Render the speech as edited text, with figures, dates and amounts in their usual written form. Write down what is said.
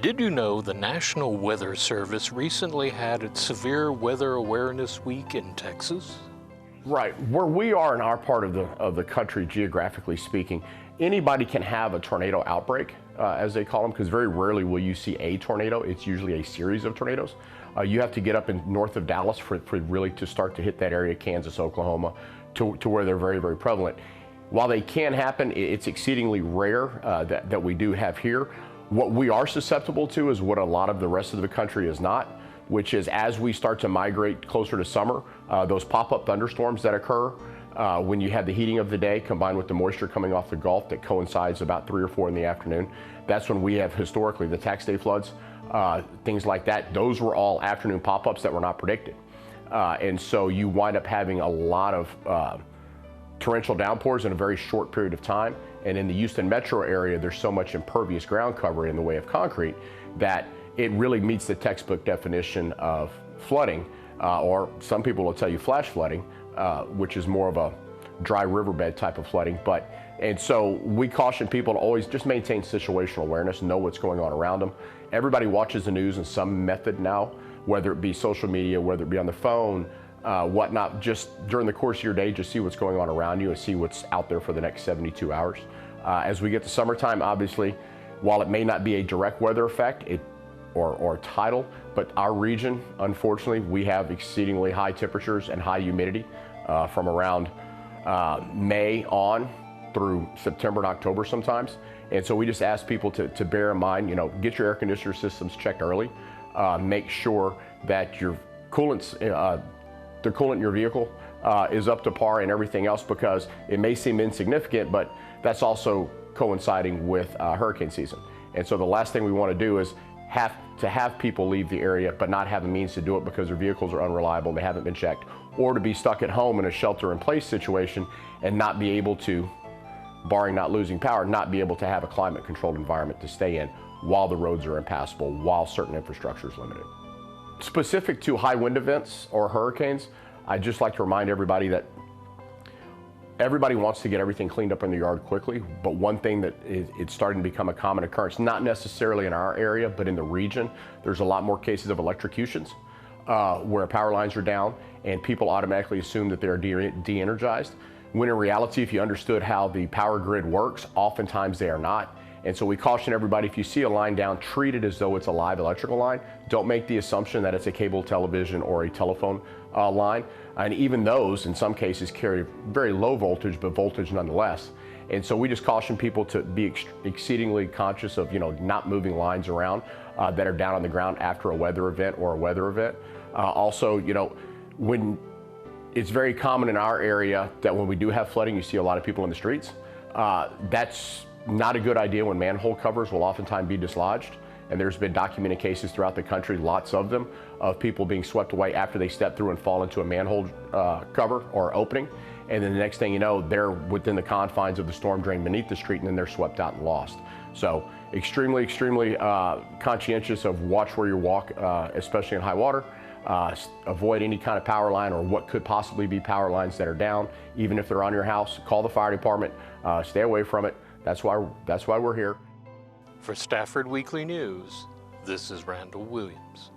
Did you know the National Weather Service recently had its Severe Weather Awareness Week in Texas? Right, where we are in our part of the country, geographically speaking, anybody can have a tornado outbreak, as they call them, because very rarely will you see a tornado. It's usually a series of tornadoes. You have to get up in north of Dallas for really to start to hit that area, Kansas, Oklahoma, to where they're very, very prevalent. While they can happen, it's exceedingly rare that we do have here. What we are susceptible to is what a lot of the rest of the country is not, which is as we start to migrate closer to summer, those pop-up thunderstorms that occur when you have the heating of the day combined with the moisture coming off the Gulf that coincides about 3 or 4 in the afternoon. That's when we have historically the tax day floods, things like that. Those were all afternoon pop-ups that were not predicted. And so you wind up having a lot of torrential downpours in a very short period of time. And in the Houston metro area, there's so much impervious ground cover in the way of concrete that it really meets the textbook definition of flooding, or some people will tell you flash flooding, which is more of a dry riverbed type of flooding. And so we caution people to always just maintain situational awareness, know what's going on around them. Everybody watches the news in some method now, whether it be social media, whether it be on the phone, whatnot. Just during the course of your day, just see what's going on around you and see what's out there for the next 72 hours. As we get to summertime, obviously, while it may not be a direct weather effect, or tidal, but our region, unfortunately, we have exceedingly high temperatures and high humidity from around May on through September and October sometimes. And so we just ask people to bear in mind, get your air conditioner systems checked early. Make sure that your coolants, the coolant in your vehicle is up to par and everything else, because it may seem insignificant, but that's also coinciding with hurricane season. And so the last thing we want to do is have people leave the area but not have the means to do it because their vehicles are unreliable and they haven't been checked, or to be stuck at home in a shelter-in-place situation and not be able to, barring not losing power, not be able to have a climate-controlled environment to stay in while the roads are impassable, while certain infrastructure is limited. Specific to high wind events or hurricanes, I'd just like to remind everybody that everybody wants to get everything cleaned up in the yard quickly, but one thing that it's starting to become a common occurrence, not necessarily in our area, but in the region, there's a lot more cases of electrocutions where power lines are down and people automatically assume that they're de-energized, when in reality, if you understood how the power grid works, oftentimes they are not. And so we caution everybody, if you see a line down, treat it as though it's a live electrical line. Don't make the assumption that it's a cable television or a telephone line. And even those, in some cases, carry very low voltage, but voltage nonetheless. And so we just caution people to be exceedingly conscious of, not moving lines around that are down on the ground after a weather event or a weather event. Also, when it's very common in our area that when we do have flooding, you see a lot of people in the streets. That's not a good idea when manhole covers will oftentimes be dislodged. And there's been documented cases throughout the country, lots of them, of people being swept away after they step through and fall into a manhole cover or opening. And then the next thing you know, they're within the confines of the storm drain beneath the street, and then they're swept out and lost. So extremely, extremely conscientious of watch where you walk, especially in high water. Avoid any kind of power line or what could possibly be power lines that are down. Even if they're on your house, call the fire department, stay away from it. That's why we're here. For Stafford Weekly News, this is Randall Williams.